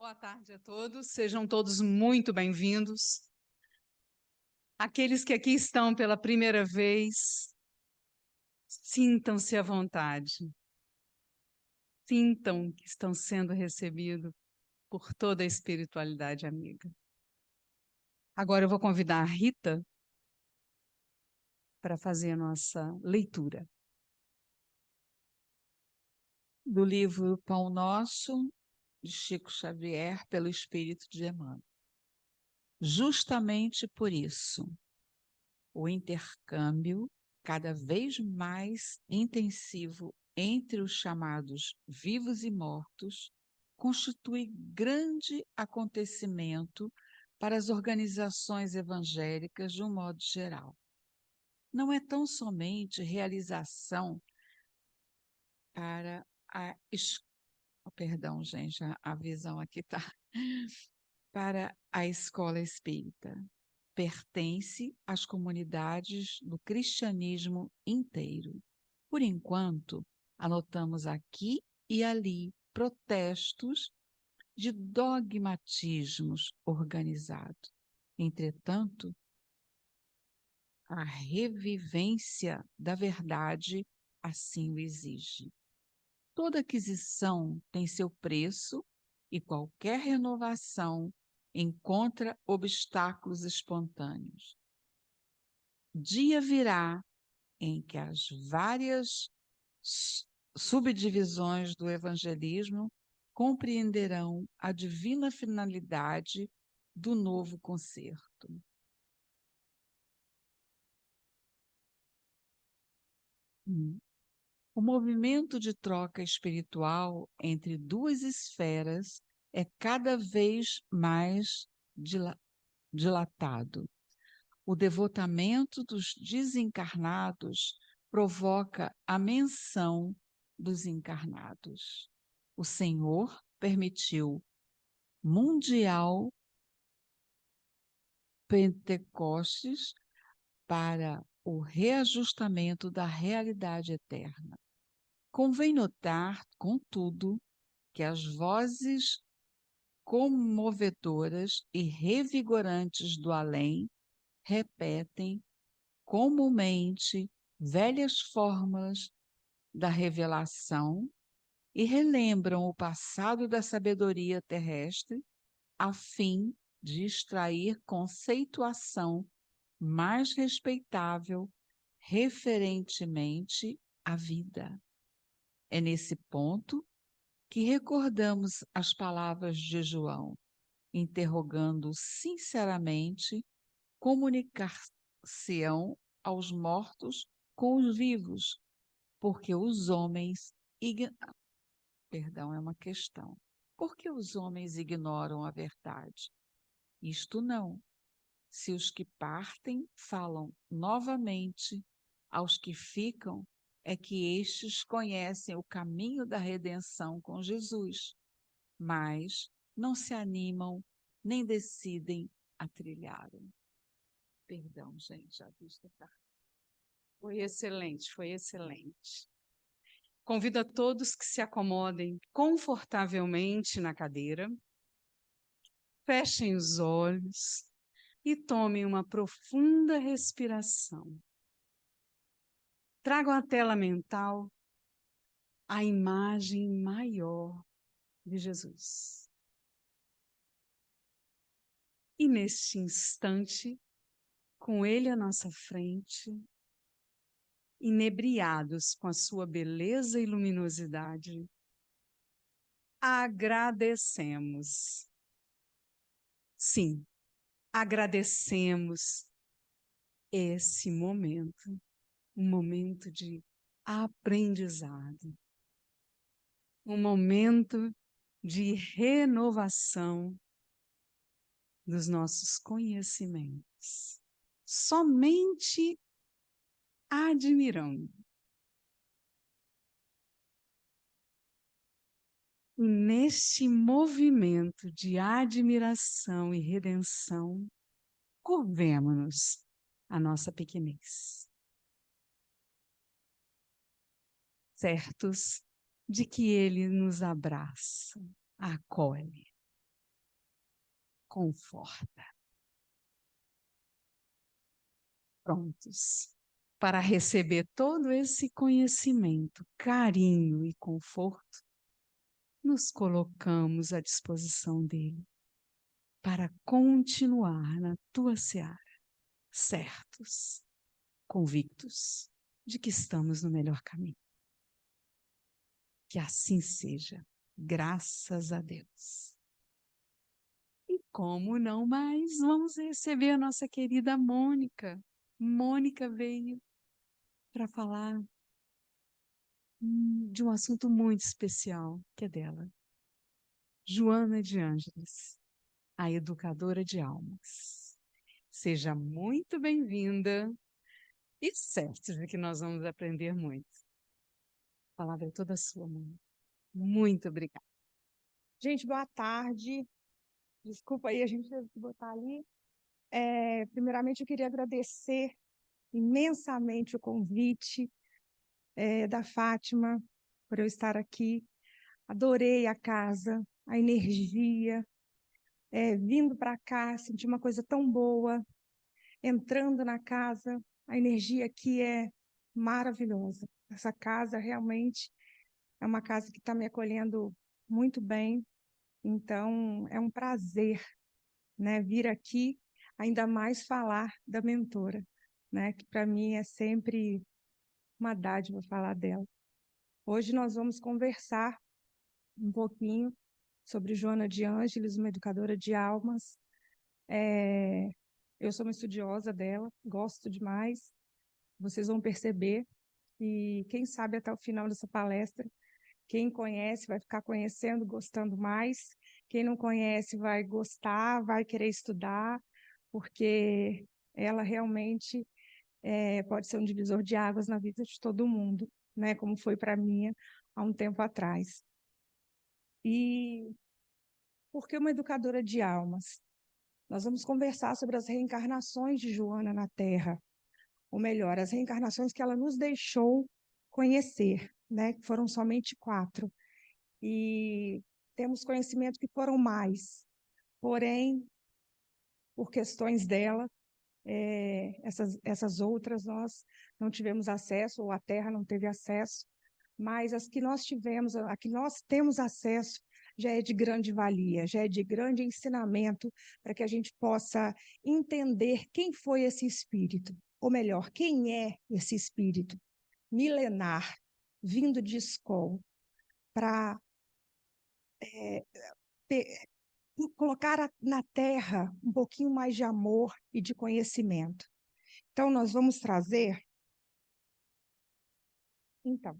Boa tarde a todos, sejam todos muito bem-vindos. Aqueles que aqui estão pela primeira vez, sintam-se à vontade. Sintam que estão sendo recebidos por toda a espiritualidade amiga. Agora eu vou convidar a Rita para fazer a nossa leitura. Do livro Pão Nosso, de Chico Xavier, pelo Espírito de Emmanuel. Justamente por isso, o intercâmbio cada vez mais intensivo entre os chamados vivos e mortos constitui grande acontecimento para as organizações evangélicas de um modo geral. Não é tão somente realização para a perdão, gente, a visão aqui está para a escola espírita. Pertence às comunidades do cristianismo inteiro. Por enquanto, anotamos aqui e ali protestos de dogmatismos organizados. Entretanto, a revivência da verdade assim o exige. Toda aquisição tem seu preço e qualquer renovação encontra obstáculos espontâneos. Dia virá em que as várias subdivisões do evangelismo compreenderão a divina finalidade do novo concerto. O movimento de troca espiritual entre duas esferas é cada vez mais dilatado. O devotamento dos desencarnados provoca a menção dos encarnados. O Senhor permitiu mundial Pentecostes para o reajustamento da realidade eterna. Convém notar, contudo, que as vozes comovedoras e revigorantes do além repetem comumente velhas fórmulas da revelação e relembram o passado da sabedoria terrestre a fim de extrair conceituação mais respeitável referentemente à vida. É nesse ponto que recordamos as palavras de João, interrogando sinceramente comunicar-se-ão aos mortos com os vivos, porque os homens é uma questão. Por que os homens ignoram a verdade? Isto não. Se os que partem falam novamente aos que ficam, é que estes conhecem o caminho da redenção com Jesus, mas não se animam nem decidem a trilhá-lo. Perdão, gente, a vista está. Foi excelente, foi excelente. Convido a todos que se acomodem confortavelmente na cadeira, fechem os olhos e tomem uma profunda respiração. Tragam à tela mental a imagem maior de Jesus. E neste instante, com Ele à nossa frente, inebriados com a sua beleza e luminosidade, agradecemos. Sim, agradecemos esse momento, um momento de aprendizado, um momento de renovação dos nossos conhecimentos. Somente admirando. E neste movimento de admiração e redenção, curvemo-nos à nossa pequenez, certos de que Ele nos abraça, acolhe. conforta. Prontos para receber todo esse conhecimento, carinho e conforto, nos colocamos à disposição dele para continuar na tua seara, certos, convictos de que estamos no melhor caminho. Que assim seja, graças a Deus. E como não mais, vamos receber a nossa querida Mônica. Mônica veio para falar de um assunto muito especial, que é dela. Joana de Ângeles, a educadora de almas. Seja muito bem-vinda e certo de que nós vamos aprender muito. A palavra é toda sua, mãe. Muito obrigada. Gente, boa tarde. Desculpa aí, a gente teve que botar ali. Primeiramente, eu queria agradecer imensamente o convite da Fátima por eu estar aqui. Adorei a casa, a energia. Vindo para cá, senti uma coisa tão boa. Entrando na casa, a energia aqui é maravilhosa. Essa casa realmente é uma casa que está me acolhendo muito bem. Então, é um prazer, né, vir aqui, ainda mais falar da mentora, né, que para mim é sempre uma dádiva falar dela. Hoje nós vamos conversar um pouquinho sobre Joana de Ângeles, uma educadora de almas. Eu sou uma estudiosa dela, gosto demais. Vocês vão perceber e quem sabe até o final dessa palestra, quem conhece vai ficar conhecendo, gostando mais. Quem não conhece vai gostar, vai querer estudar, porque ela realmente pode ser um divisor de águas na vida de todo mundo, né? Como foi para mim há um tempo atrás. E por que uma educadora de almas? Nós vamos conversar sobre as reencarnações de Joana na Terra, ou melhor, as reencarnações que ela nos deixou conhecer, né? Que foram somente 4. E temos conhecimento que foram mais, porém, por questões dela, essas outras nós não tivemos acesso, ou a Terra não teve acesso, mas as que nós tivemos, a que nós temos acesso, já é de grande valia, já é de grande ensinamento para que a gente possa entender quem foi esse espírito, ou melhor, quem é esse espírito milenar, vindo de Skol, para colocar na Terra um pouquinho mais de amor e de conhecimento. Então, nós vamos trazer... Então,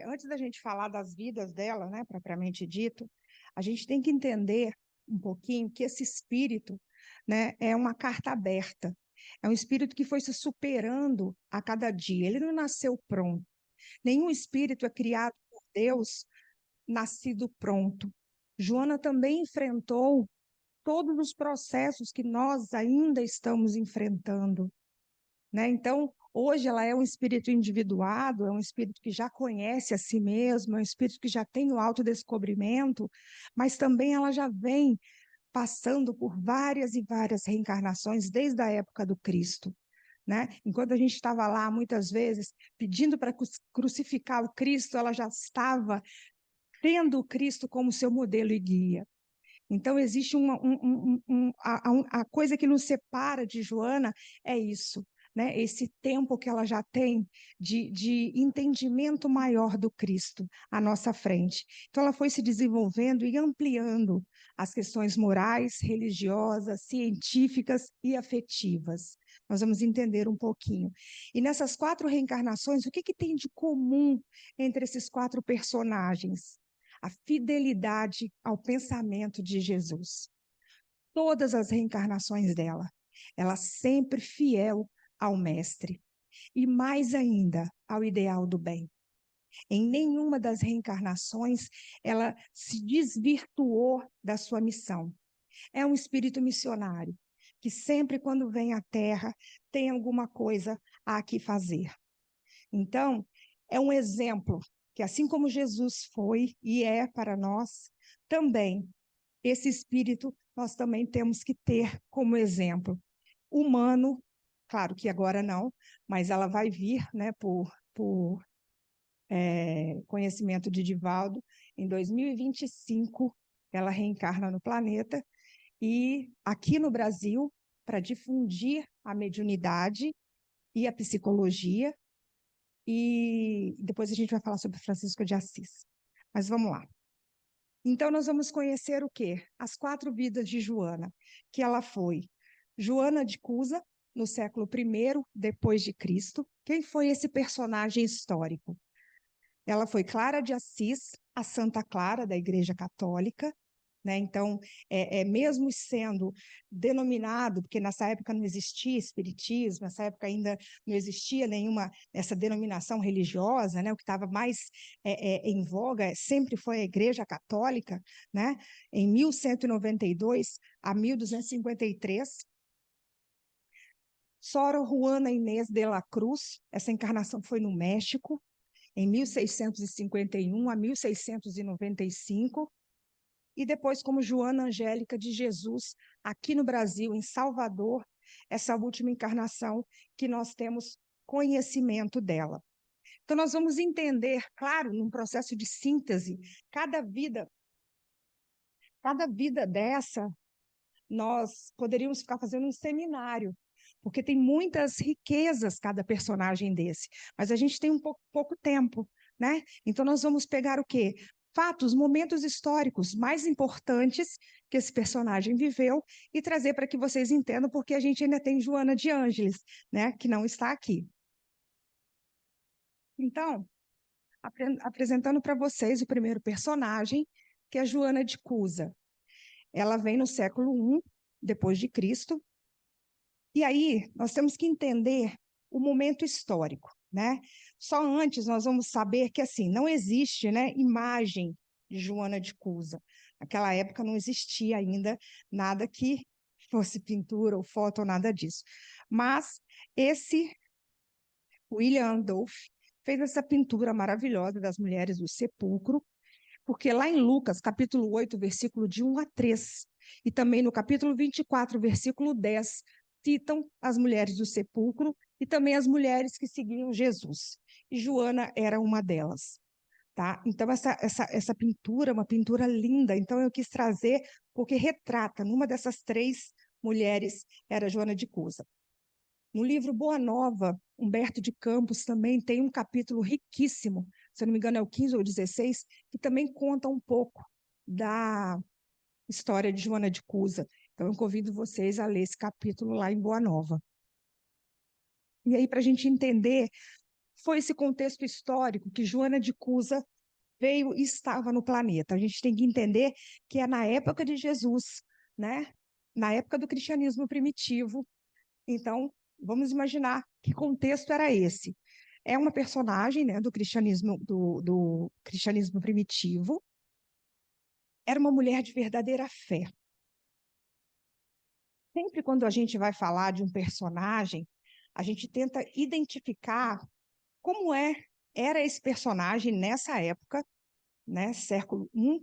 antes da gente falar das vidas dela, né, propriamente dito, a gente tem que entender um pouquinho que esse espírito, né, é uma carta aberta. É um espírito que foi se superando a cada dia. Ele não nasceu pronto. Nenhum espírito é criado por Deus nascido pronto. Joana também enfrentou todos os processos que nós ainda estamos enfrentando, né? Então, hoje ela é um espírito individuado, é um espírito que já conhece a si mesmo, é um espírito que já tem o autodescobrimento, mas também ela já vem passando por várias e várias reencarnações desde a época do Cristo, né? Enquanto a gente estava lá, muitas vezes, pedindo para crucificar o Cristo, ela já estava tendo o Cristo como seu modelo e guia. Então, existe a coisa que nos separa de Joana é isso, né? Esse tempo que ela já tem de entendimento maior do Cristo à nossa frente. Então, ela foi se desenvolvendo e ampliando as questões morais, religiosas, científicas e afetivas. Nós vamos entender um pouquinho. E nessas 4 reencarnações, o que tem de comum entre esses 4 personagens? A fidelidade ao pensamento de Jesus. Todas as reencarnações dela, ela sempre fiel ao Mestre. E mais ainda, ao ideal do bem. Em nenhuma das reencarnações, ela se desvirtuou da sua missão. É um espírito missionário, que sempre quando vem à Terra, tem alguma coisa a aqui fazer. Então, é um exemplo que assim como Jesus foi e é para nós, também esse espírito nós também temos que ter como exemplo humano, claro que agora não, mas ela vai vir, né, por conhecimento de Divaldo, em 2025 ela reencarna no planeta, e aqui no Brasil, para difundir a mediunidade e a psicologia, e depois a gente vai falar sobre Francisco de Assis. Mas vamos lá. Então, nós vamos conhecer o quê? As 4 vidas de Joana, que ela foi Joana de Cusa, no século I depois de Cristo. Quem foi esse personagem histórico? Ela foi Clara de Assis, a Santa Clara da Igreja Católica, né? Então, mesmo sendo denominado, porque nessa época não existia espiritismo, nessa época ainda não existia nenhuma essa denominação religiosa, né? O que estava mais em voga sempre foi a Igreja Católica, né? Em 1192 a 1253, Sor Juana Inês de la Cruz, essa encarnação foi no México, em 1651 a 1695, e depois como Joana Angélica de Jesus, aqui no Brasil, em Salvador, essa última encarnação que nós temos conhecimento dela. Então, nós vamos entender, claro, num processo de síntese, cada vida dessa, nós poderíamos ficar fazendo um seminário, porque tem muitas riquezas cada personagem desse, mas a gente tem um pouco tempo, né? Então, nós vamos pegar o quê? Fatos, momentos históricos mais importantes que esse personagem viveu e trazer para que vocês entendam, porque a gente ainda tem Joana de Ângeles, né, que não está aqui. Então, apresentando para vocês o primeiro personagem, que é a Joana de Cusa. Ela vem no século I depois de Cristo. E aí, nós temos que entender o momento histórico, né? Só antes nós vamos saber que, assim, não existe, né, imagem de Joana de Cusa. Naquela época não existia ainda nada que fosse pintura ou foto ou nada disso. Mas esse William Andolph fez essa pintura maravilhosa das mulheres do sepulcro, porque lá em Lucas, capítulo 8, versículo de 1 a 3, e também no capítulo 24, versículo 10, citam as mulheres do sepulcro e também as mulheres que seguiam Jesus. E Joana era uma delas. Tá? Então, essa pintura é uma pintura linda. Então, eu quis trazer, porque retrata, numa dessas 3 mulheres, era Joana de Cusa. No livro Boa Nova, Humberto de Campos também tem um capítulo riquíssimo, se eu não me engano é o 15 ou 16, que também conta um pouco da história de Joana de Cusa. Então, eu convido vocês a ler esse capítulo lá em Boa Nova. E aí, para a gente entender, foi esse contexto histórico que Joana de Cusa veio e estava no planeta. A gente tem que entender que é na época de Jesus, né? Na época do cristianismo primitivo. Então, vamos imaginar que contexto era esse. É uma personagem, né, do cristianismo primitivo. Era uma mulher de verdadeira fé. Sempre quando a gente vai falar de um personagem, a gente tenta identificar como era esse personagem nessa época, né, século I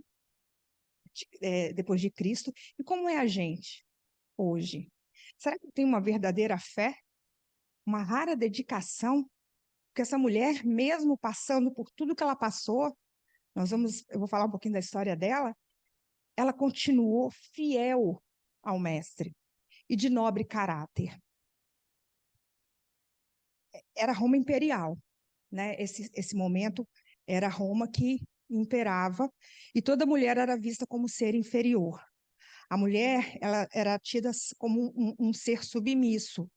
depois de Cristo, e como é a gente hoje. Será que tem uma verdadeira fé? Uma rara dedicação? Porque essa mulher, mesmo passando por tudo que ela passou, eu vou falar um pouquinho da história dela, ela continuou fiel ao mestre e de nobre caráter. Era Roma imperial, né? Esse momento era Roma que imperava e toda mulher era vista como ser inferior. A mulher, ela era tida como um ser submisso.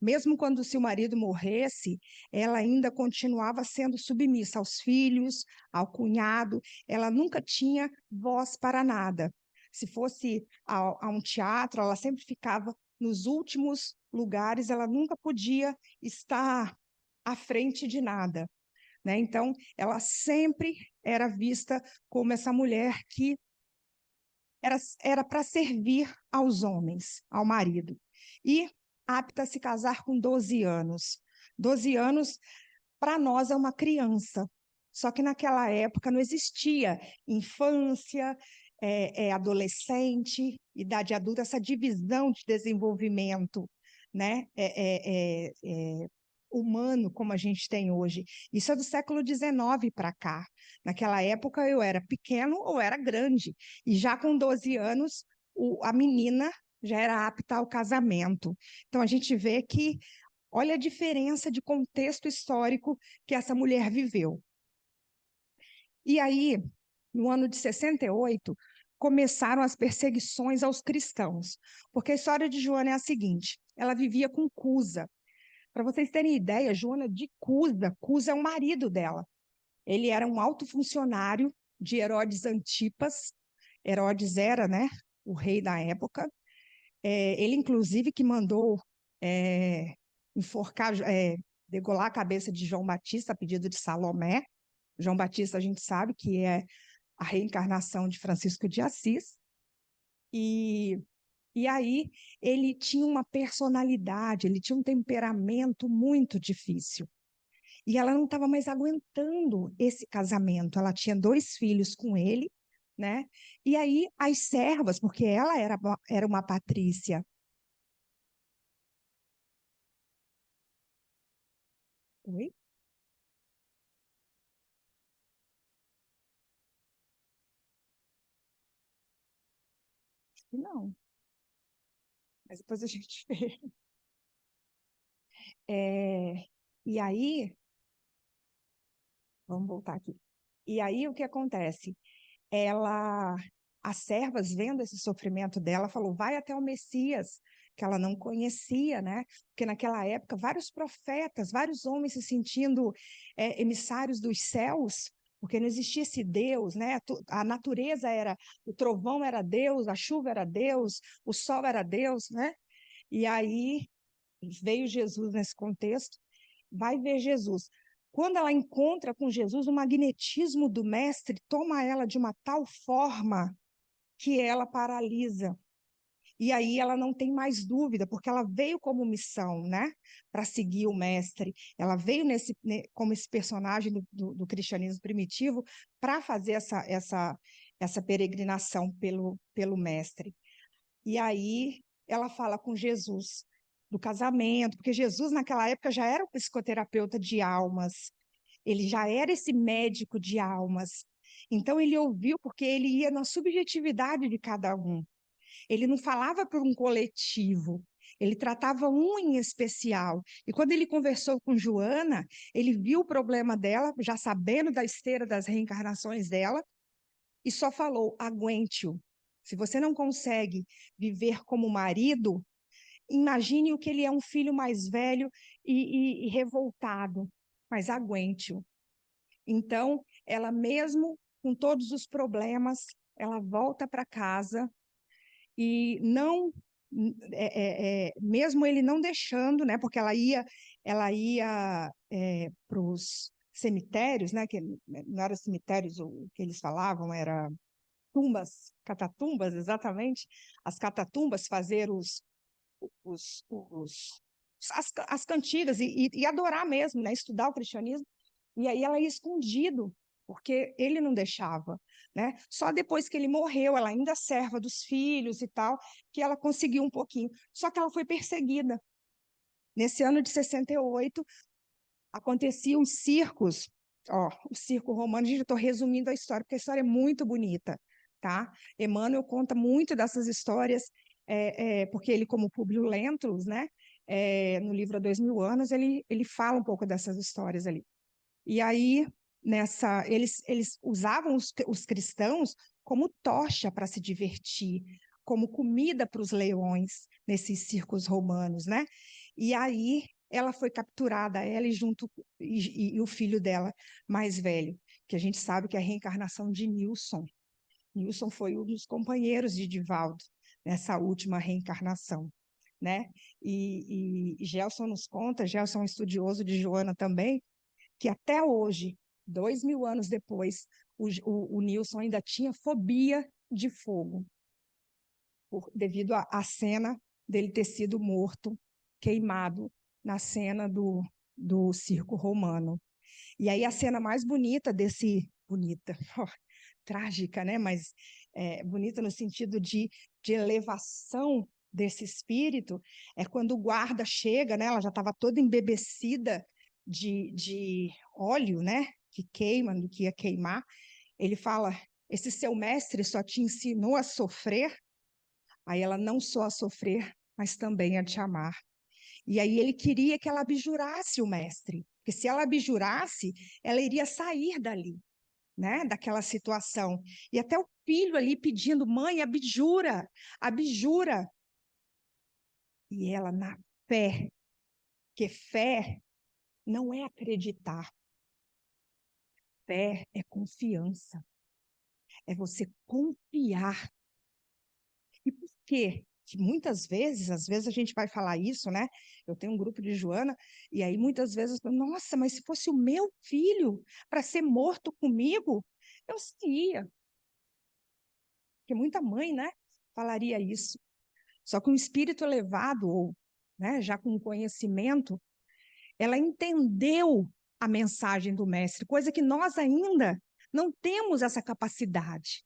Mesmo quando se o marido morresse, ela ainda continuava sendo submissa aos filhos, ao cunhado, ela nunca tinha voz para nada. Se fosse a um teatro, ela sempre ficava nos últimos lugares, ela nunca podia estar à frente de nada, né? Então, ela sempre era vista como essa mulher que era para servir aos homens, ao marido. E apta a se casar com 12 anos. 12 anos, para nós, é uma criança. Só que naquela época não existia infância, adolescente, idade adulta, essa divisão de desenvolvimento, né, humano como a gente tem hoje. Isso é do século XIX para cá. Naquela época eu era pequeno ou era grande, e já com 12 anos a menina já era apta ao casamento. Então a gente vê que olha a diferença de contexto histórico que essa mulher viveu. E aí, no ano de 68, começaram as perseguições aos cristãos, porque a história de Joana é a seguinte: ela vivia com Cusa. Para vocês terem ideia, Joana de Cusa, Cusa é o marido dela. Ele era um alto funcionário de Herodes Antipas. Herodes era, né, o rei da época. Ele, inclusive, que mandou enforcar, degolar a cabeça de João Batista a pedido de Salomé. João Batista, a gente sabe que é a reencarnação de Francisco de Assis. E aí ele tinha uma personalidade, ele tinha um temperamento muito difícil. E ela não estava mais aguentando esse casamento. Ela tinha 2 filhos com ele, né? E aí as servas, porque ela era uma patrícia. Oi? Acho que não. Mas depois a gente vê. E aí, vamos voltar aqui. E aí o que acontece? As servas, vendo esse sofrimento dela, falou: vai até o Messias, que ela não conhecia, né? Porque naquela época vários profetas, vários homens se sentindo emissários dos céus, porque não existia esse Deus, né? A natureza era, o trovão era Deus, a chuva era Deus, o sol era Deus, né? E aí veio Jesus nesse contexto. Vai ver Jesus. Quando ela encontra com Jesus, o magnetismo do mestre toma ela de uma tal forma que ela paralisa. E aí ela não tem mais dúvida, porque ela veio como missão, né? Para seguir o mestre. Ela veio como esse personagem do cristianismo primitivo para fazer essa peregrinação pelo mestre. E aí ela fala com Jesus do casamento, porque Jesus naquela época já era um psicoterapeuta de almas, ele já era esse médico de almas. Então ele ouviu, porque ele ia na subjetividade de cada um. Ele não falava para um coletivo, ele tratava um em especial. E quando ele conversou com Joana, ele viu o problema dela, já sabendo da esteira das reencarnações dela, e só falou: aguente-o. Se você não consegue viver como marido, imagine o que ele é, um filho mais velho e revoltado, mas aguente-o. Então, ela mesmo com todos os problemas, ela volta para casa e não, mesmo ele não deixando, né? Porque ela ia para os cemitérios, né? Que não eram cemitérios, o que eles falavam era tumbas, catatumbas, exatamente. As catatumbas fazer as cantigas e adorar mesmo, né? Estudar o cristianismo. E aí ela ia escondido, porque ele não deixava, né? Só depois que ele morreu, ela ainda serva dos filhos e tal, que ela conseguiu um pouquinho. Só que ela foi perseguida. Nesse ano de 68, aconteciam os circos, ó, o circo romano. Gente, eu estou resumindo a história, porque a história é muito bonita, tá? Emmanuel conta muito dessas histórias, porque ele, como Públio Lentulus, né? No livro Há 2000 anos, ele fala um pouco dessas histórias ali. E aí, eles usavam os cristãos como tocha para se divertir, como comida para os leões nesses circos romanos, né? E aí ela foi capturada, ela e o filho dela mais velho, que a gente sabe que é a reencarnação de Nilson. Nilson foi um dos companheiros de Divaldo nessa última reencarnação, né? E Gelson nos conta, Gelson é um estudioso de Joana também, que até hoje, 2000 anos depois, o Nilson ainda tinha fobia de fogo, devido à cena dele ter sido morto, queimado, na cena do circo romano. E aí a cena mais bonita bonita, trágica, né? Mas bonita no sentido de elevação desse espírito, é quando o guarda chega, né? Ela já estava toda embebecida de óleo, né? Que queima, do que ia queimar. Ele fala, esse seu mestre só te ensinou a sofrer? Aí ela, não só a sofrer, mas também a te amar. E aí ele queria que ela abjurasse o mestre, porque se ela abjurasse, ela iria sair dali, né, daquela situação. E até o filho ali pedindo, mãe, abjura, abjura. E ela na fé, que fé não é acreditar, fé é confiança, é você confiar. E por quê? Que muitas vezes, às vezes a gente vai falar isso, né? Eu tenho um grupo de Joana, e aí muitas vezes, nossa, mas se fosse o meu filho para ser morto comigo, eu seria. Porque muita mãe, né, falaria isso. Só que um espírito elevado, ou né, já com conhecimento, ela entendeu a mensagem do mestre, coisa que nós ainda não temos essa capacidade.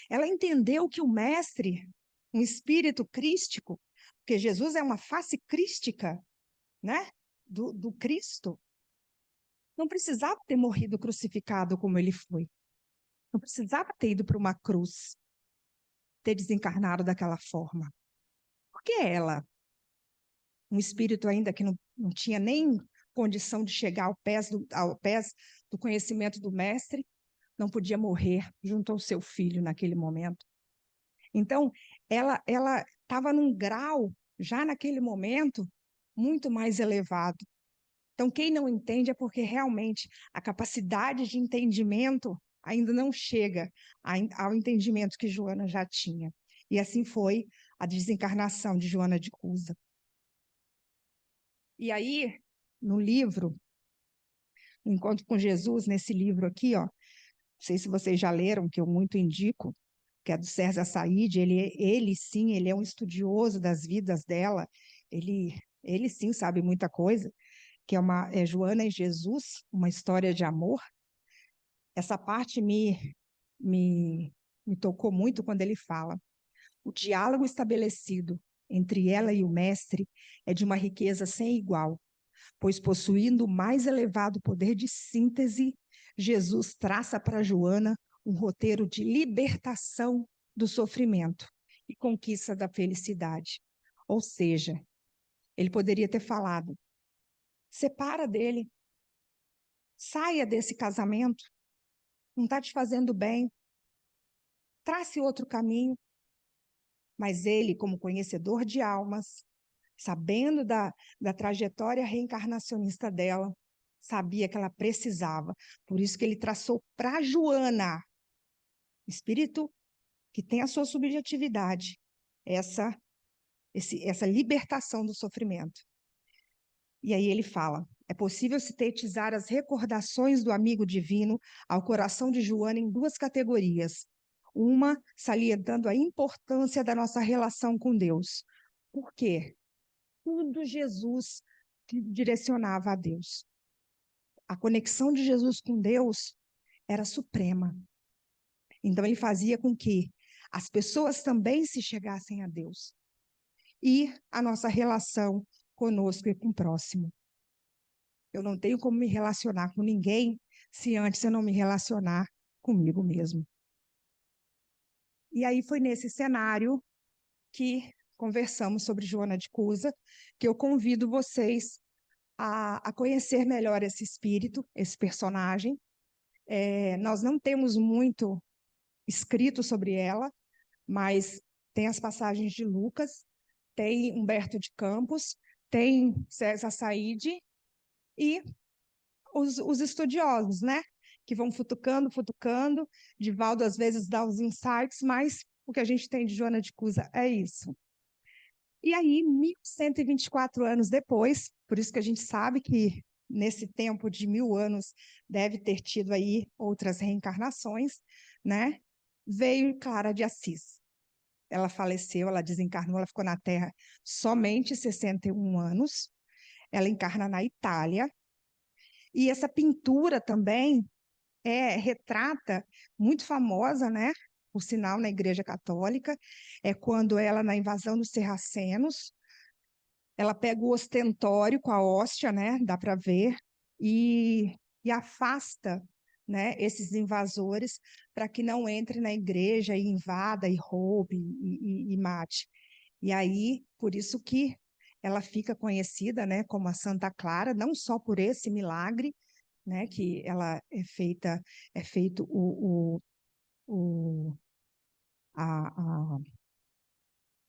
Ela entendeu que o mestre, um espírito crístico, porque Jesus é uma face crística, né, do Cristo, não precisava ter morrido crucificado como ele foi. Não precisava ter ido para uma cruz, ter desencarnado daquela forma. Porque ela, um espírito ainda que não tinha nem condição de chegar ao pés do conhecimento do mestre, não podia morrer junto ao seu filho naquele momento. Então, ela estava num grau, já naquele momento, muito mais elevado. Então, quem não entende é porque realmente a capacidade de entendimento ainda não chega ao entendimento que Joana já tinha. E assim foi a desencarnação de Joana de Cusa. E aí, no livro, no Encontro com Jesus, nesse livro aqui, ó, não sei se vocês já leram, que eu muito indico, que é do César Said, ele sim, ele é um estudioso das vidas dela, ele sim sabe muita coisa, que é Joana e Jesus, uma história de amor. Essa parte me tocou muito quando ele fala. O diálogo estabelecido entre ela e o mestre é de uma riqueza sem igual, pois possuindo o mais elevado poder de síntese, Jesus traça para Joana um roteiro de libertação do sofrimento e conquista da felicidade. Ou seja, ele poderia ter falado: separa dele, saia desse casamento, não está te fazendo bem, trace outro caminho. Mas ele, como conhecedor de almas, sabendo da trajetória reencarnacionista dela, sabia que ela precisava. Por isso que ele traçou para Joana, espírito que tem a sua subjetividade, essa libertação do sofrimento. E aí ele fala, é possível sintetizar as recordações do amigo divino ao coração de Joana em duas categorias. Uma, salientando a importância da nossa relação com Deus. Por quê? Tudo Jesus direcionava a Deus. A conexão de Jesus com Deus era suprema. Então, ele fazia com que as pessoas também se chegassem a Deus. E a nossa relação conosco e com o próximo. Eu não tenho como me relacionar com ninguém se antes eu não me relacionar comigo mesmo. E aí foi nesse cenário que conversamos sobre Joana de Cusa, que eu convido vocês a conhecer melhor esse espírito, esse personagem. Nós não temos muito escrito sobre ela, mas tem as passagens de Lucas, tem Humberto de Campos, tem César Said e os estudiosos, né? Que vão futucando, Divaldo às vezes dá os insights, mas o que a gente tem de Joana de Cusa é isso. E aí, 1124 anos depois, por isso que a gente sabe que nesse tempo de 1000 anos deve ter tido aí outras reencarnações, né? Veio Clara de Assis. Ela faleceu, ela desencarnou, ela ficou na Terra somente 61 anos. Ela encarna na Itália. E essa pintura também retrata, muito famosa, né? por sinal, na Igreja Católica, é quando ela, na invasão dos sarracenos, ela pega o ostentório com a hóstia, né, dá para ver, e afasta, né, esses invasores para que não entre na igreja e invada e roube e mate. E aí, por isso que ela fica conhecida, né, como a Santa Clara, não só por esse milagre, né, que ela é feito o, a,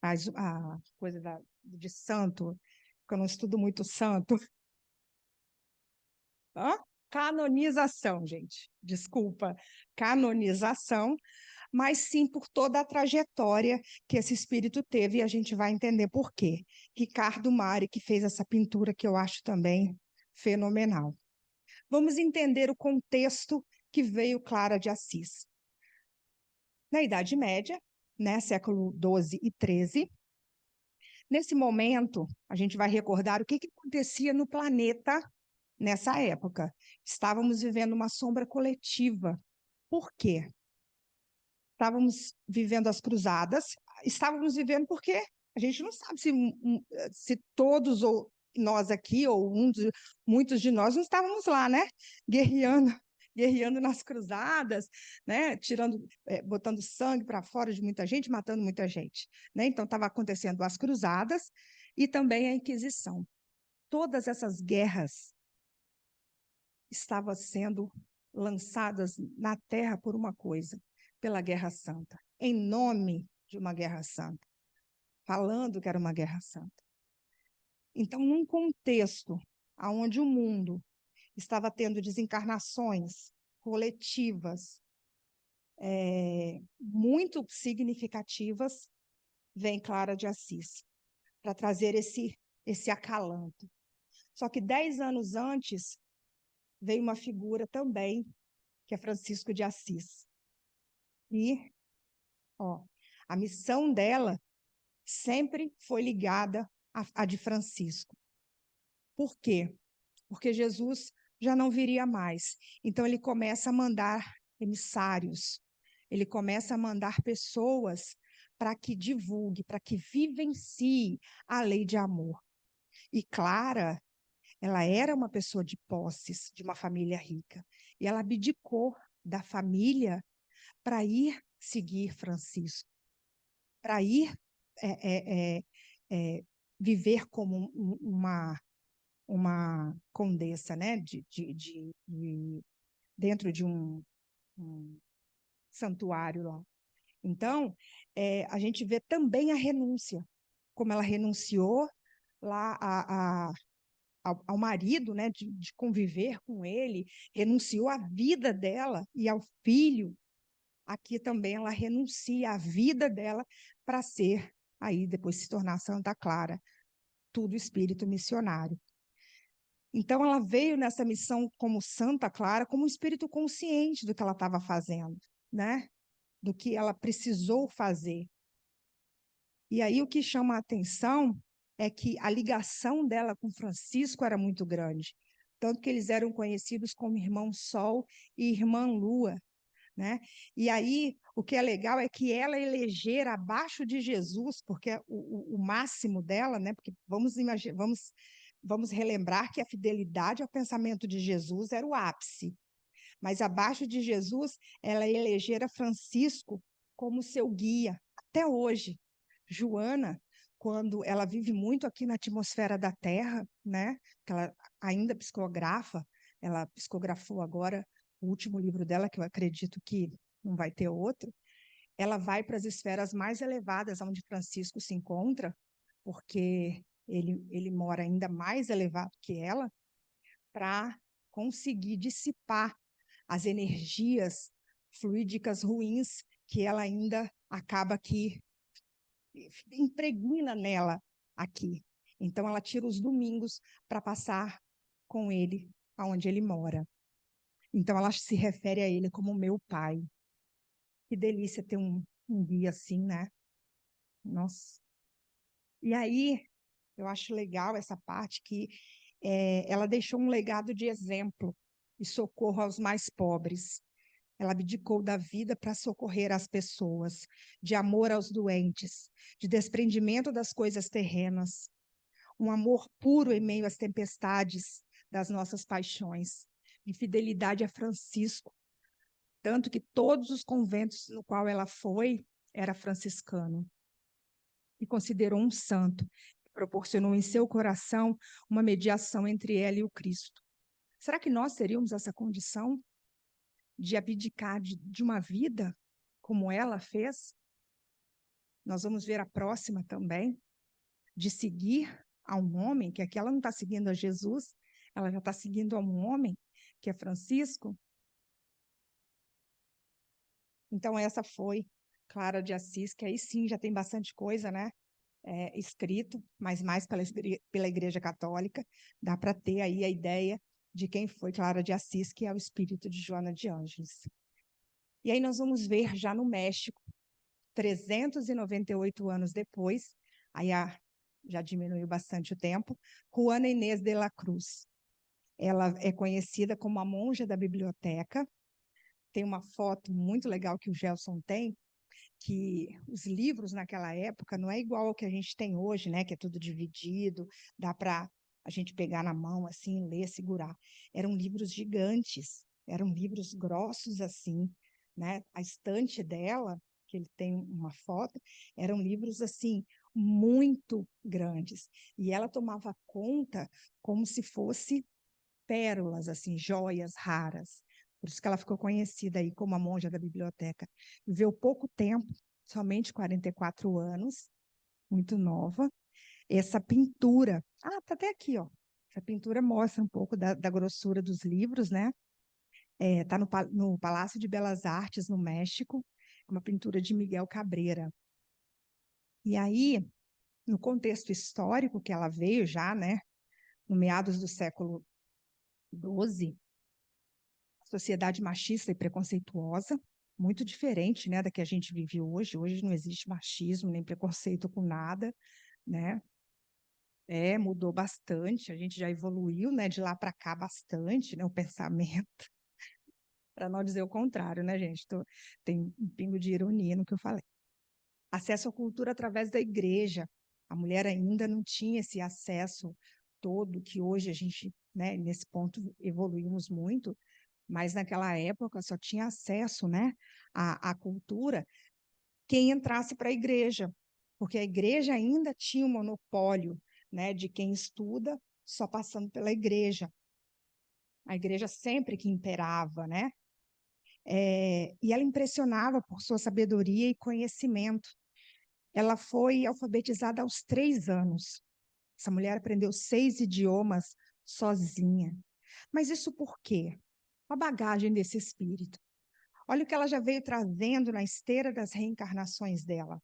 a coisa de santo, que eu não estudo muito santo. Hã? Canonização, gente, desculpa, canonização, mas sim por toda a trajetória que esse espírito teve, e a gente vai entender por quê. Ricardo Mari, que fez essa pintura, que eu acho também fenomenal. Vamos entender o contexto que veio Clara de Assis. Na Idade Média, né, século XII e XIII, nesse momento, a gente vai recordar o que acontecia no planeta nessa época. Estávamos vivendo uma sombra coletiva. Por quê? Estávamos vivendo as cruzadas, estávamos vivendo porque a gente não sabe se todos ou nós aqui, ou muitos de nós não estávamos lá, né? Guerreando nas cruzadas, né? Botando sangue para fora de muita gente, matando muita gente, né? Então estava acontecendo as cruzadas e também a Inquisição. Todas essas guerras estavam sendo lançadas na terra por uma coisa, pela Guerra Santa, em nome de uma Guerra Santa, falando que era uma Guerra Santa. Então, num contexto onde o mundo estava tendo desencarnações coletivas muito significativas, vem Clara de Assis para trazer esse acalanto. Só que 10 anos antes veio uma figura também, que é Francisco de Assis. E a missão dela sempre foi ligada à de Francisco. Por quê? Porque Jesus já não viria mais. Então, ele começa a mandar emissários, ele começa a mandar pessoas para que divulgue, para que vivencie a lei de amor. E Clara, ela era uma pessoa de posses, de uma família rica, e ela abdicou da família para ir seguir Francisco, para ir viver como uma condessa, né? Dentro de um santuário lá. Então, a gente vê também a renúncia, como ela renunciou lá ao marido, né, de conviver com ele, renunciou à vida dela e ao filho. Aqui também ela renuncia à vida dela para ser, aí depois se tornar Santa Clara, tudo espírito missionário. Então ela veio nessa missão como Santa Clara, como um espírito consciente do que ela estava fazendo, né? Do que ela precisou fazer. E aí o que chama a atenção é que a ligação dela com Francisco era muito grande, tanto que eles eram conhecidos como Irmão Sol e Irmã Lua, né? E aí, o que é legal é que ela elegera abaixo de Jesus, porque o máximo dela, né? Porque vamos relembrar que a fidelidade ao pensamento de Jesus era o ápice. Mas abaixo de Jesus, ela elegera Francisco como seu guia, até hoje. Joana, quando ela vive muito aqui na atmosfera da Terra, né? Que ela ainda psicografa, ela psicografou agora o último livro dela, que eu acredito que não vai ter outro, ela vai para as esferas mais elevadas, onde Francisco se encontra, porque ele mora ainda mais elevado que ela, para conseguir dissipar as energias fluídicas ruins que ela ainda acaba que impregna nela aqui. Então, ela tira os domingos para passar com ele aonde ele mora. Então, ela se refere a ele como meu pai. Que delícia ter um guia assim, né? Nossa. E aí, eu acho legal essa parte que ela deixou um legado de exemplo e socorro aos mais pobres. Ela abdicou da vida para socorrer as pessoas, de amor aos doentes, de desprendimento das coisas terrenas, um amor puro em meio às tempestades das nossas paixões, de fidelidade a Francisco, tanto que todos os conventos no qual ela foi era franciscano, e considerou um santo, que proporcionou em seu coração uma mediação entre ela e o Cristo. Será que nós teríamos essa condição de abdicar de uma vida como ela fez? Nós vamos ver a próxima também, de seguir a um homem, que aqui ela não está seguindo a Jesus, ela já está seguindo a um homem, que é Francisco. Então, essa foi Clara de Assis, que aí sim já tem bastante coisa, né? Escrito, mas mais pela Igreja Católica. Dá para ter aí a ideia de quem foi Clara de Assis, que é o espírito de Joana de Ângeles. E aí nós vamos ver já no México, 398 anos depois, aí já diminuiu bastante o tempo, Juana Inês de la Cruz. Ela é conhecida como a monja da biblioteca. Tem uma foto muito legal que o Gelson tem, que os livros naquela época não é igual ao que a gente tem hoje, né? Que é tudo dividido, dá para a gente pegar na mão assim, ler, segurar. Eram livros gigantes, eram livros grossos assim, né? A estante dela, que ele tem uma foto, eram livros assim muito grandes, e ela tomava conta como se fosse pérolas, assim, joias raras. Por isso que ela ficou conhecida aí como a monja da biblioteca. Viveu pouco tempo, somente 44 anos, muito nova. Essa pintura, tá até aqui, ó. Essa pintura mostra um pouco da grossura dos livros, né? Tá no Palácio de Belas Artes, no México. É uma pintura de Miguel Cabrera. E aí, no contexto histórico que ela veio já, né? No meados do século XII, sociedade machista e preconceituosa, muito diferente, né, da que a gente vive hoje. Hoje não existe machismo nem preconceito com nada, né? Mudou bastante, a gente já evoluiu, né, de lá para cá bastante, né, o pensamento, para não dizer o contrário, né, gente? Tem um pingo de ironia no que eu falei. Acesso à cultura através da igreja. A mulher ainda não tinha esse acesso todo que hoje a gente, né, nesse ponto evoluímos muito, mas naquela época só tinha acesso, né, à cultura quem entrasse para a igreja, porque a igreja ainda tinha o monopólio, né, de quem estuda só passando pela igreja. A igreja sempre que imperava, né? E ela impressionava por sua sabedoria e conhecimento. Ela foi alfabetizada aos 3 anos. Essa mulher aprendeu 6 idiomas sozinha. Mas isso por quê? A bagagem desse espírito. Olha o que ela já veio trazendo na esteira das reencarnações dela.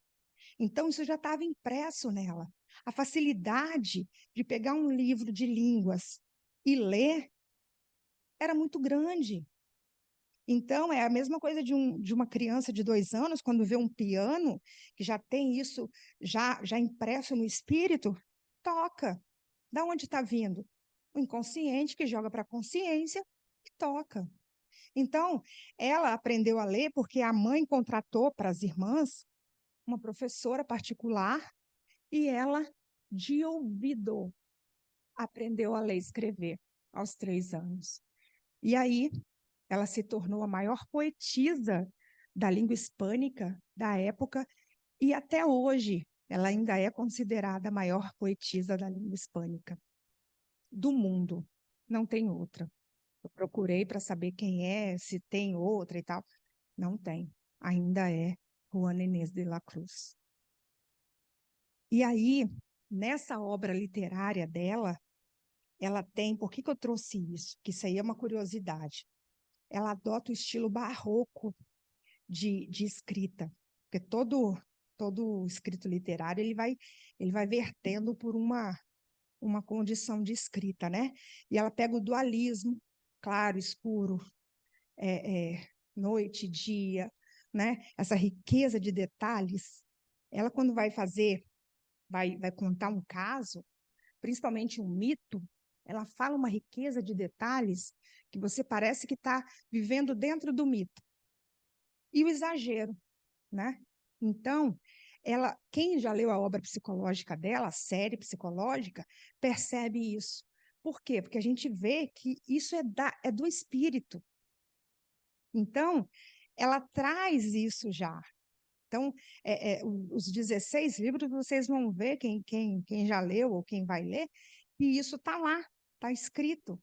Então, isso já estava impresso nela. A facilidade de pegar um livro de línguas e ler era muito grande. Então, é a mesma coisa de uma criança de 2 anos, quando vê um piano, que já tem isso já impresso no espírito, toca. Da onde está vindo? O inconsciente que joga para a consciência e toca. Então, ela aprendeu a ler porque a mãe contratou para as irmãs uma professora particular e ela, de ouvido, aprendeu a ler e escrever aos 3 anos. E aí, ela se tornou a maior poetisa da língua hispânica da época e até hoje ela ainda é considerada a maior poetisa da língua hispânica do mundo. Não tem outra. Eu procurei para saber quem é, se tem outra e tal. Não tem. Ainda é Juana Inês de la Cruz. E aí, nessa obra literária dela, ela tem... Por que eu trouxe isso? Porque isso aí é uma curiosidade. Ela adota o estilo barroco de escrita. Porque todo escrito literário ele vai vertendo por uma condição de escrita, né? E ela pega o dualismo, claro, escuro, noite, dia, né? Essa riqueza de detalhes. Ela, quando vai contar um caso, principalmente um mito, ela fala uma riqueza de detalhes que você parece que está vivendo dentro do mito. e o exagero, né? Então, quem já leu a obra psicológica dela, a série psicológica, percebe isso. Por quê? Porque a gente vê que isso é do espírito. Então, ela traz isso já. Então, os 16 livros, vocês vão ver, quem já leu ou quem vai ler, que isso está lá, está escrito,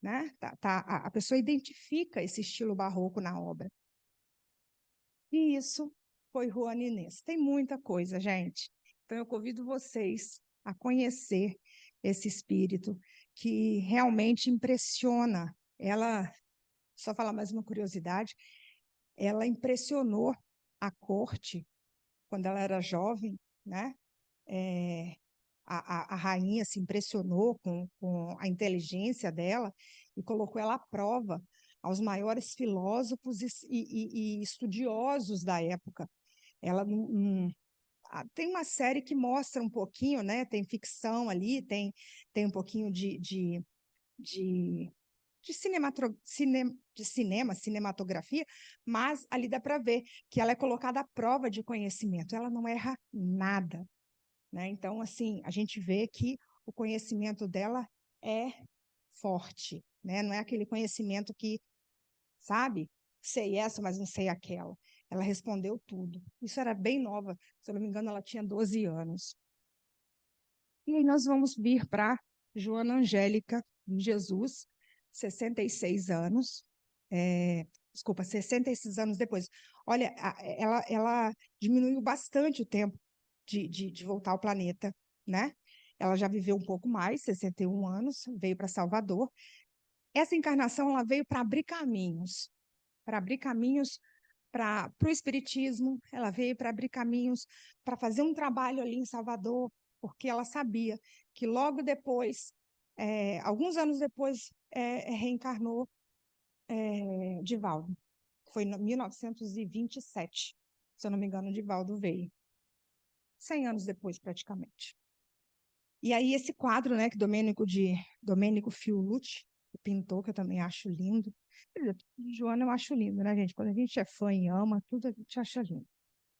né? A pessoa identifica esse estilo barroco na obra. E isso foi Juana Inês. Tem muita coisa, gente. Então, eu convido vocês a conhecer esse espírito que realmente impressiona. Ela, só falar mais uma curiosidade, ela impressionou a corte quando ela era jovem, né? A rainha se impressionou com a inteligência dela e colocou ela à prova aos maiores filósofos e estudiosos da época. Ela tem uma série que mostra um pouquinho, né? Tem ficção ali, tem um pouquinho de cinematografia, mas ali dá para ver que ela é colocada à prova de conhecimento, ela não erra nada, né? Então, assim, a gente vê que o conhecimento dela é forte, né? Não é aquele conhecimento que, sabe, sei essa, mas não sei aquela. Ela respondeu tudo. Isso era bem nova, se eu não me engano, ela tinha 12 anos. E aí nós vamos vir para Joana Angélica de Jesus, 66 anos, desculpa, 66 anos depois. Olha, ela diminuiu bastante o tempo de voltar ao planeta, né? Ela já viveu um pouco mais, 61 anos, veio para Salvador. Essa encarnação ela veio para abrir caminhos para o Espiritismo, ela veio para abrir caminhos, para fazer um trabalho ali em Salvador, porque ela sabia que logo depois, alguns anos depois, reencarnou Divaldo. Foi em 1927, se eu não me engano, Divaldo veio. 100 anos depois, praticamente. E aí esse quadro, né, que Domênico Fiulucci pintou, que eu também acho lindo. Joana eu acho lindo, né, gente? Quando a gente é fã e ama, tudo a gente acha lindo.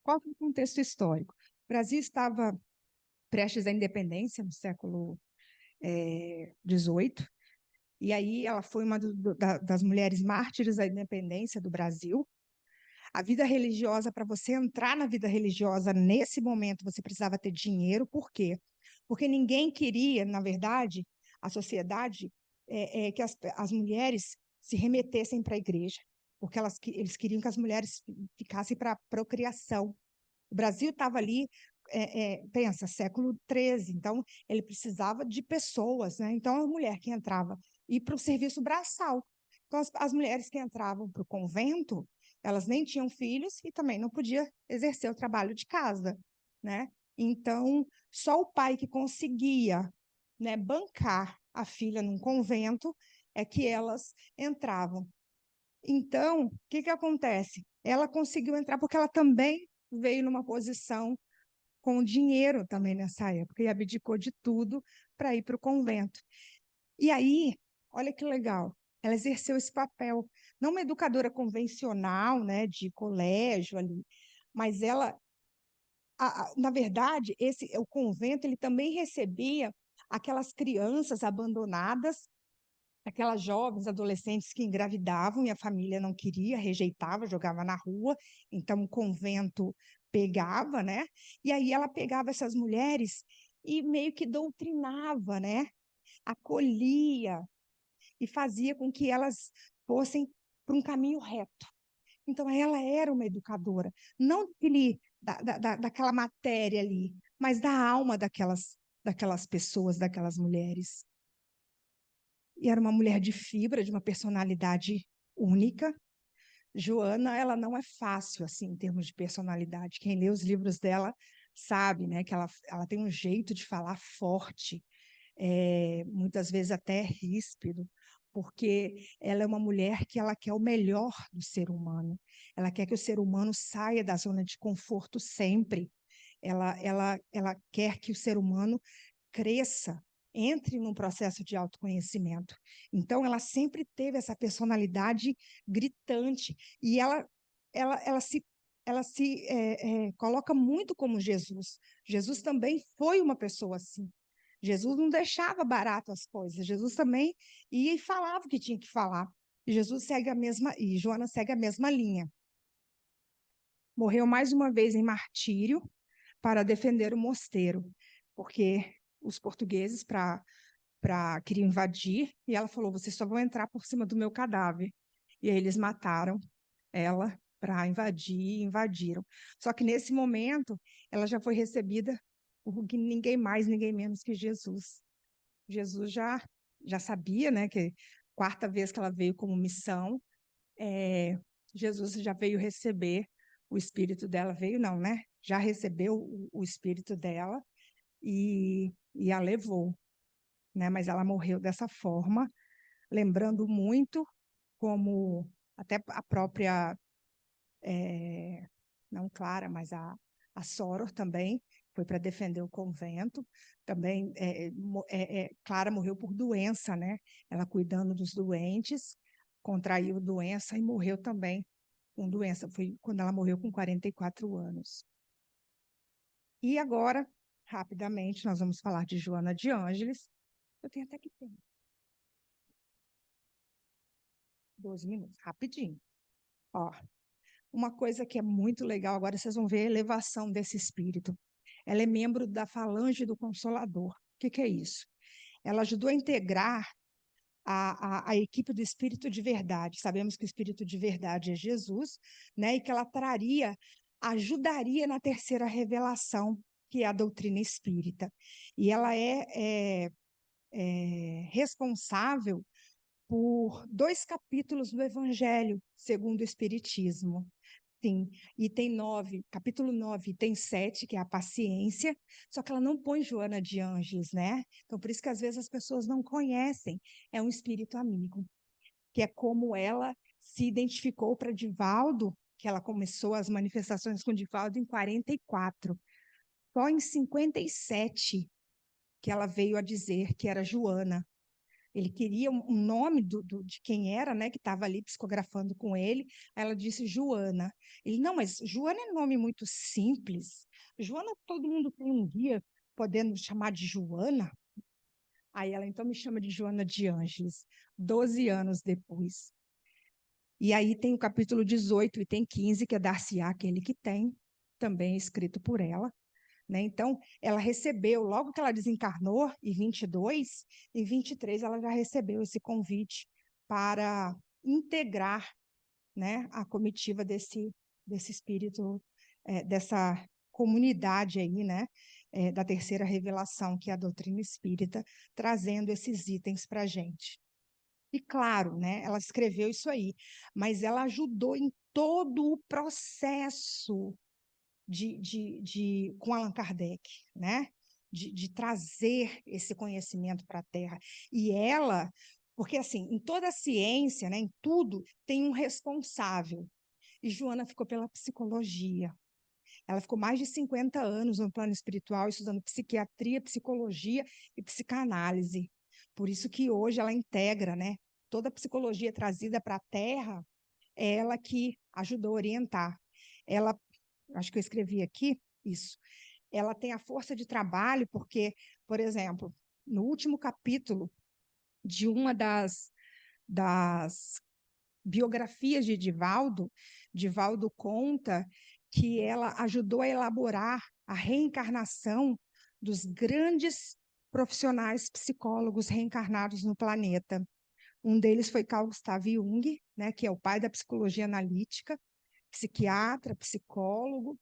Qual que é o contexto histórico? O Brasil estava prestes à independência no século XVIII, e aí ela foi uma das mulheres mártires da independência do Brasil. A vida religiosa, para você entrar na vida religiosa nesse momento, você precisava ter dinheiro. Por quê? Porque ninguém queria, na verdade, a sociedade, que as mulheres se remetessem para a igreja, porque eles queriam que as mulheres ficassem para a procriação. O Brasil estava ali, pensa, século XIII, então ele precisava de pessoas, né? Então a mulher que entrava ia para o serviço braçal. Então as mulheres que entravam para o convento, elas nem tinham filhos e também não podia exercer o trabalho de casa, né? Então só o pai que conseguia, né, bancar a filha num convento é que elas entravam. Então, o que acontece? Ela conseguiu entrar porque ela também veio numa posição com dinheiro também nessa época e abdicou de tudo para ir para o convento. E aí, olha que legal, ela exerceu esse papel, não uma educadora convencional, né, de colégio ali, mas ela, na verdade, o convento ele também recebia aquelas crianças abandonadas, aquelas jovens, adolescentes que engravidavam e a família não queria, rejeitava, jogava na rua, então o convento pegava, né? E aí ela pegava essas mulheres e meio que doutrinava, né? Acolhia e fazia com que elas fossem para um caminho reto. Então ela era uma educadora, não daquela matéria ali, mas da alma daquelas pessoas, daquelas mulheres. E era uma mulher de fibra, de uma personalidade única. Joana, ela não é fácil, assim, em termos de personalidade. Quem lê os livros dela sabe, né, que ela tem um jeito de falar forte, muitas vezes até ríspido, porque ela é uma mulher que ela quer o melhor do ser humano. Ela quer que o ser humano saia da zona de conforto sempre. Ela quer que o ser humano cresça, entre num processo de autoconhecimento. Então, ela sempre teve essa personalidade gritante. E ela ela se coloca muito como Jesus. Jesus também foi uma pessoa assim. Jesus não deixava barato as coisas. Jesus também ia e falava o que tinha que falar. E Joana segue a mesma linha. Morreu mais uma vez em martírio para defender o mosteiro, porque os portugueses queriam invadir, e ela falou: vocês só vão entrar por cima do meu cadáver. E aí eles mataram ela para invadir, e invadiram. Só que nesse momento, ela já foi recebida por ninguém mais, ninguém menos que Jesus. Jesus já sabia, né, que quarta vez que ela veio como missão, Jesus já veio receber o espírito dela, veio não, né? Já recebeu o espírito dela e a levou, né? Mas ela morreu dessa forma, lembrando muito como até a própria, não Clara, mas a Soror também foi para defender o convento. Também Clara morreu por doença, né? Ela cuidando dos doentes, contraiu doença e morreu também com doença. Foi quando ela morreu com 44 anos. E agora, rapidamente, nós vamos falar de Joana de Ângeles. Eu tenho até que ter 12 minutos, rapidinho. Ó, uma coisa que é muito legal, agora vocês vão ver a elevação desse espírito. Ela é membro da Falange do Consolador. O que é isso? Ela ajudou a integrar a equipe do Espírito de Verdade. Sabemos que o Espírito de Verdade é Jesus, né? E que ela ajudaria na terceira revelação, que é a doutrina espírita. E ela é responsável por 2 capítulos do Evangelho, segundo o Espiritismo. Sim, e tem 9, capítulo 9, e tem 7, que é a paciência, só que ela não põe Joana de Ângeles, né? Então, por isso que às vezes as pessoas não conhecem, é um espírito amigo, que é como ela se identificou para Divaldo, que ela começou as manifestações com Divaldo em 44. Só em 57 que ela veio a dizer que era Joana. Ele queria um nome de quem era, né, que estava ali psicografando com ele. Aí ela disse Joana. Ele, não, mas Joana é um nome muito simples. Joana, todo mundo tem um dia podendo chamar de Joana. Aí ela, então, me chama de Joana de Ângeles, 12 anos depois. E aí tem o capítulo 18 e tem 15, que é Dar-se-á aquele que tem, também escrito por ela. Né? Então, ela recebeu, logo que ela desencarnou, em 22, em 23 ela já recebeu esse convite para integrar, né, a comitiva desse espírito, dessa comunidade aí, né, da terceira revelação, que é a doutrina espírita, trazendo esses itens para a gente. E claro, né, ela escreveu isso aí, mas ela ajudou em todo o processo com Allan Kardec, né? De trazer esse conhecimento para a Terra. E ela, porque assim, em toda a ciência, né, em tudo, tem um responsável. E Joana ficou pela psicologia. Ela ficou mais de 50 anos no plano espiritual, estudando psiquiatria, psicologia e psicanálise. Por isso que hoje ela integra, né, toda a psicologia trazida para a Terra, é ela que ajudou a orientar. Ela, acho que eu escrevi aqui, isso. Ela tem a força de trabalho porque, por exemplo, no último capítulo de uma das biografias de Divaldo, Divaldo conta que ela ajudou a elaborar a reencarnação dos grandes profissionais psicólogos reencarnados no planeta. Um deles foi Carl Gustav Jung, né, que é o pai da psicologia analítica, psiquiatra, psicólogo,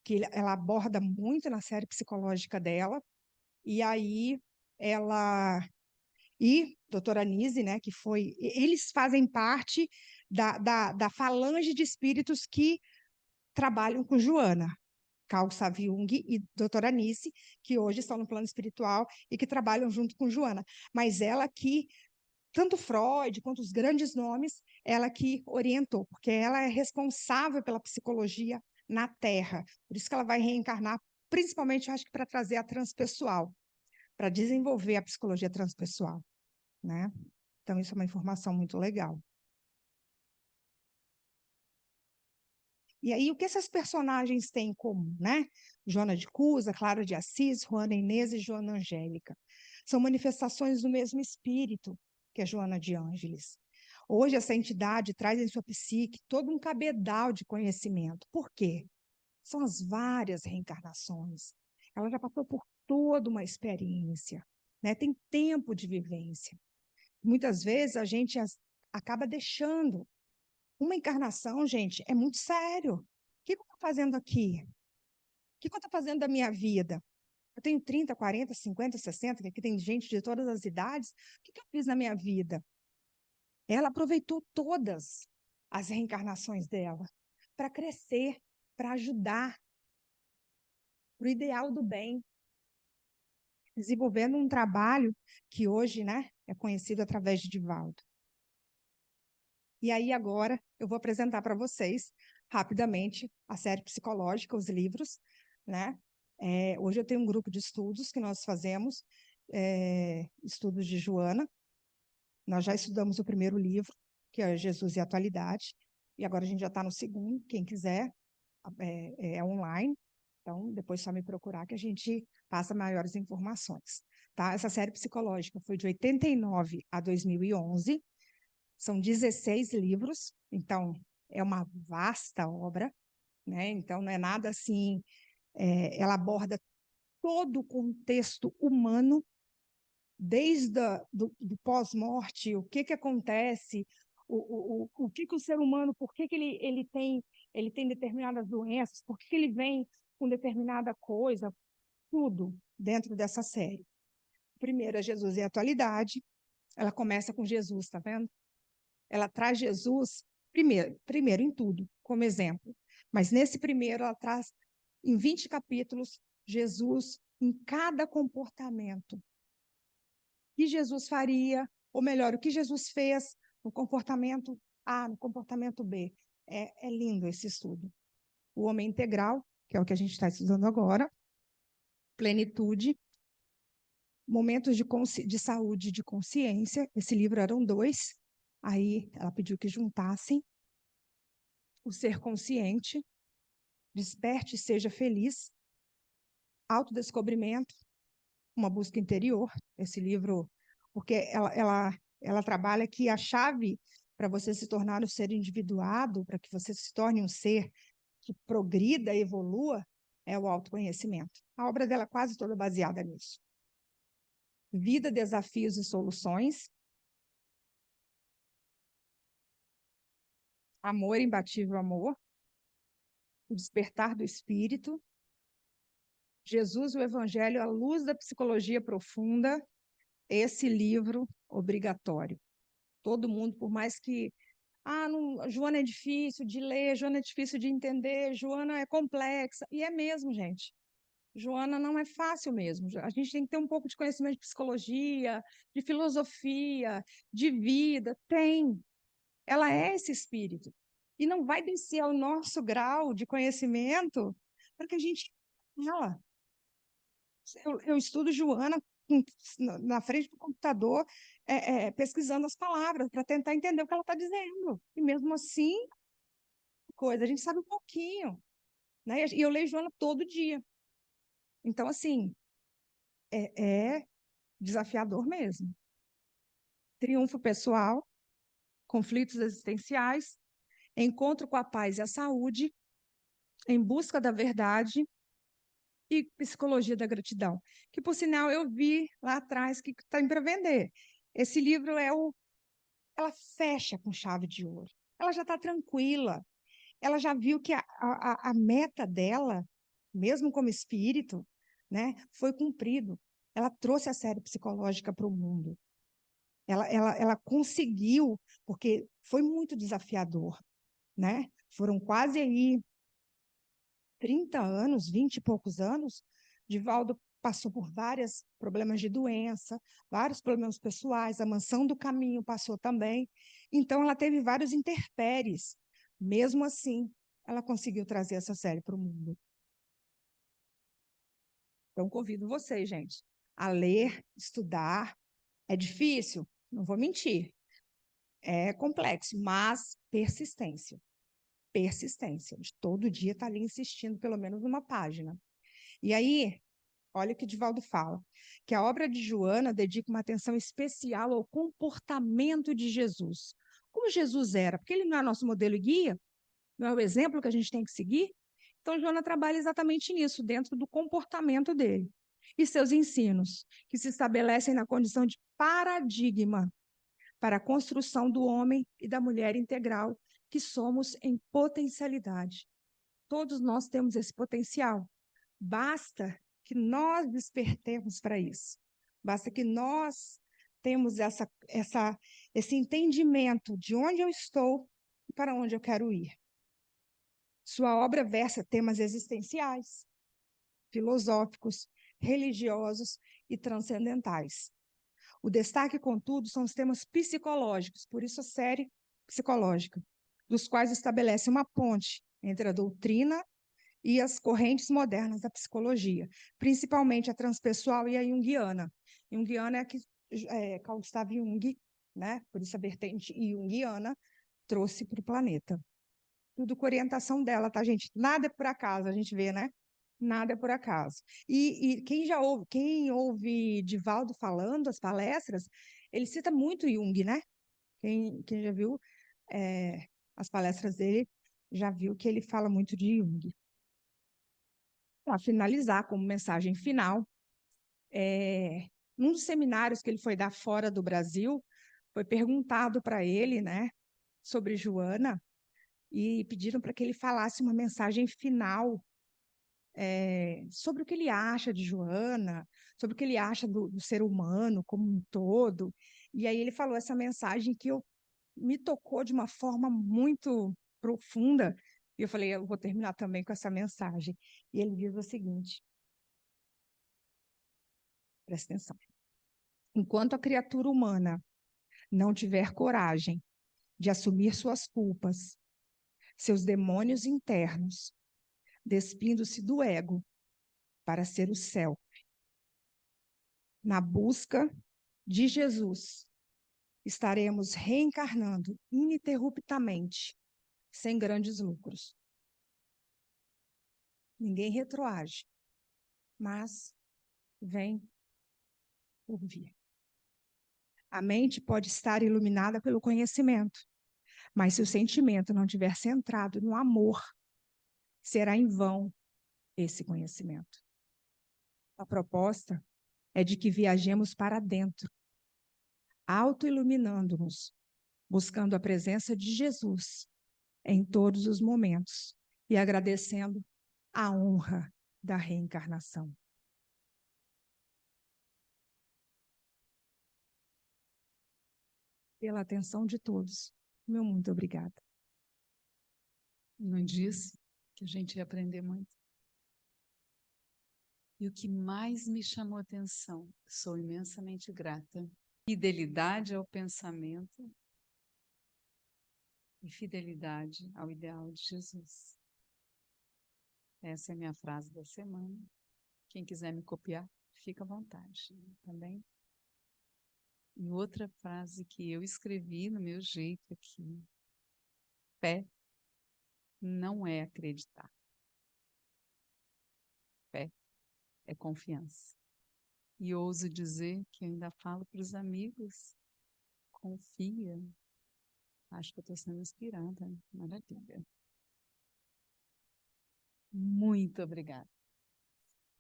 que ela aborda muito na série psicológica dela. E aí doutora Anise, né, que foi, eles fazem parte da falange de espíritos que trabalham com Joana, Carl Gustav Jung e doutora Anise, que hoje estão no plano espiritual e que trabalham junto com Joana. Mas ela que, tanto Freud quanto os grandes nomes, ela que orientou, porque ela é responsável pela psicologia na Terra. Por isso que ela vai reencarnar, principalmente, acho que para trazer a transpessoal, para desenvolver a psicologia transpessoal, né? Então, isso é uma informação muito legal. E aí, o que essas personagens têm em comum, né? Joana de Cusa, Clara de Assis, Juana Inês e Joana Angélica. São manifestações do mesmo espírito que a Joana de Ângeles. Hoje, essa entidade traz em sua psique todo um cabedal de conhecimento. Por quê? São as várias reencarnações. Ela já passou por toda uma experiência, né? Tem tempo de vivência. Muitas vezes a gente acaba deixando. Uma encarnação, gente, é muito sério. O que eu estou fazendo aqui? O que eu estou fazendo da minha vida? Eu tenho 30, 40, 50, 60, que aqui tem gente de todas as idades. O que eu fiz na minha vida? Ela aproveitou todas as reencarnações dela para crescer, para ajudar, para o ideal do bem, desenvolvendo um trabalho que hoje, né, é conhecido através de Divaldo. E aí agora eu vou apresentar para vocês rapidamente a série psicológica, os livros, né? Hoje eu tenho um grupo de estudos que nós fazemos, estudos de Joana. Nós já estudamos o primeiro livro, que é Jesus e a Atualidade, e agora a gente já está no segundo, quem quiser, é online. Então, depois só me procurar que a gente passa maiores informações. Tá? Essa série psicológica foi de 89 a 2011, são 16 livros, então é uma vasta obra, né? Então não é nada assim, ela aborda todo o contexto humano, desde do pós-morte, o que acontece, o que o ser humano, por que ele tem determinadas doenças, por que ele vem com determinada coisa, tudo dentro dessa série. Primeiro é Jesus e a Atualidade, ela começa com Jesus, tá vendo? Ela traz Jesus primeiro em tudo, como exemplo. Mas nesse primeiro, ela traz, em 20 capítulos, Jesus em cada comportamento. O que Jesus faria, ou melhor, o que Jesus fez no comportamento A, no comportamento B. É lindo esse estudo. O homem integral, que é o que a gente está estudando agora, plenitude, momentos de saúde e de consciência. Esse livro eram 2, aí ela pediu que juntassem. O ser consciente, desperte e seja feliz, autodescobrimento, uma busca interior. Esse livro, porque ela trabalha que a chave para você se tornar um ser individuado, para que você se torne um ser que progrida e evolua, é o autoconhecimento. A obra dela é quase toda baseada nisso. Vida, desafios e soluções. Amor, imbatível amor. O despertar do espírito. Jesus, o Evangelho, a luz da psicologia profunda. Esse livro obrigatório. Todo mundo, por mais que não, Joana é difícil de ler, Joana é difícil de entender, Joana é complexa, e é mesmo, gente. Joana não é fácil mesmo. A gente tem que ter um pouco de conhecimento de psicologia, de filosofia, de vida. Tem. Ela é esse espírito. E não vai descer ao nosso grau de conhecimento para que a gente ela. Eu estudo Joana na frente do computador, pesquisando as palavras para tentar entender o que ela está dizendo. E mesmo assim, a gente sabe um pouquinho. Né? E eu leio Joana todo dia. Então, assim, é desafiador mesmo. Triunfo pessoal, conflitos existenciais, encontro com a paz e a saúde, em busca da verdade e psicologia da gratidão. Que, por sinal, eu vi lá atrás que está para vender. Esse livro ela fecha com chave de ouro. Ela já está tranquila. Ela já viu que a meta dela, mesmo como espírito, né, foi cumprido. Ela trouxe a série psicológica para o mundo. Ela conseguiu, porque foi muito desafiador, né? Foram quase aí 30 anos, 20 e poucos anos, Divaldo passou por vários problemas de doença, vários problemas pessoais, a Mansão do Caminho passou também. Então, ela teve vários intempéries. Mesmo assim, ela conseguiu trazer essa série para o mundo. Então, convido vocês, gente, a ler, estudar. É difícil? Não vou mentir. É complexo, mas persistência. persistência, de todo dia estar ali insistindo, pelo menos numa página. E aí, olha o que Divaldo fala, que a obra de Joana dedica uma atenção especial ao comportamento de Jesus. Como Jesus era, porque ele não é nosso modelo e guia, não é o exemplo que a gente tem que seguir. Então, Joana trabalha exatamente nisso, dentro do comportamento dele. E seus ensinos, que se estabelecem na condição de paradigma para a construção do homem e da mulher integral, que somos em potencialidade. Todos nós temos esse potencial. Basta que nós despertemos para isso. Basta que nós temos esse entendimento de onde eu estou e para onde eu quero ir. Sua obra versa temas existenciais, filosóficos, religiosos e transcendentais. O destaque, contudo, são os temas psicológicos, por isso a série psicológica, dos quais estabelece uma ponte entre a doutrina e as correntes modernas da psicologia, principalmente a transpessoal e a junguiana. Junguiana é a que Carl Gustav Jung, né? Por isso a vertente junguiana, trouxe para o planeta. Tudo com orientação dela, tá, gente? Nada é por acaso, a gente vê, né? Nada é por acaso. E quem ouve Divaldo falando as palestras, ele cita muito Jung, né? Quem já viu as palestras dele, já viu que ele fala muito de Jung. Para finalizar, como mensagem final, num dos seminários que ele foi dar fora do Brasil, foi perguntado para ele, né, sobre Joana, e pediram para que ele falasse uma mensagem final sobre o que ele acha de Joana, sobre o que ele acha do ser humano como um todo. E aí ele falou essa mensagem que me tocou de uma forma muito profunda. E eu falei, eu vou terminar também com essa mensagem. E ele diz o seguinte, presta atenção. Enquanto a criatura humana não tiver coragem de assumir suas culpas, seus demônios internos, despindo-se do ego para ser o self, na busca de Jesus, estaremos reencarnando ininterruptamente, sem grandes lucros. Ninguém retroage, mas vem por vir. A mente pode estar iluminada pelo conhecimento, mas se o sentimento não estiver centrado no amor, será em vão esse conhecimento. A proposta é de que viajemos para dentro, auto-iluminando-nos, buscando a presença de Jesus em todos os momentos e agradecendo a honra da reencarnação. Pela atenção de todos, meu muito obrigada. Não disse que a gente ia aprender muito? E o que mais me chamou a atenção, sou imensamente grata, fidelidade ao pensamento e fidelidade ao ideal de Jesus. Essa é a minha frase da semana. Quem quiser me copiar, fica à vontade também. E outra frase que eu escrevi no meu jeito aqui: fé não é acreditar. Fé é confiança. E ouso dizer que eu ainda falo para os amigos: confia. Acho que eu estou sendo inspirada. Maravilha. Muito obrigada.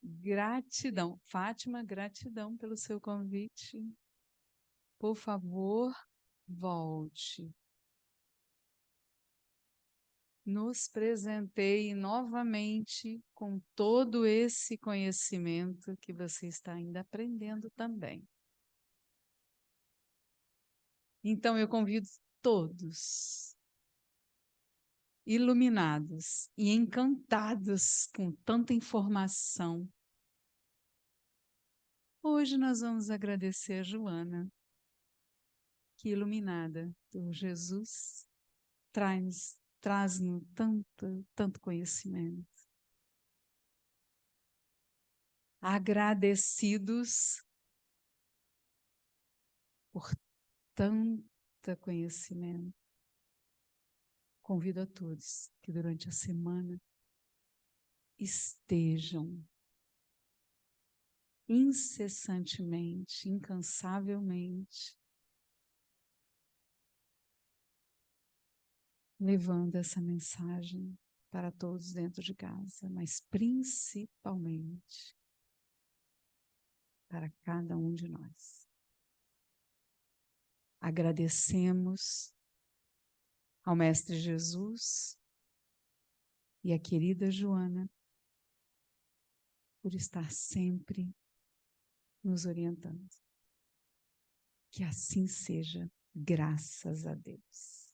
Gratidão. Fátima, gratidão pelo seu convite. Por favor, volte. Nos presenteie novamente com todo esse conhecimento que você está ainda aprendendo também. Então, eu convido todos, iluminados e encantados com tanta informação. Hoje nós vamos agradecer a Joana, que iluminada por Jesus traz-nos tanto conhecimento. Agradecidos por tanto conhecimento. convido a todos que durante a semana estejam incessantemente, incansavelmente, levando essa mensagem para todos dentro de casa, mas principalmente para cada um de nós. Agradecemos ao Mestre Jesus e à querida Joana por estar sempre nos orientando. Que assim seja, graças a Deus.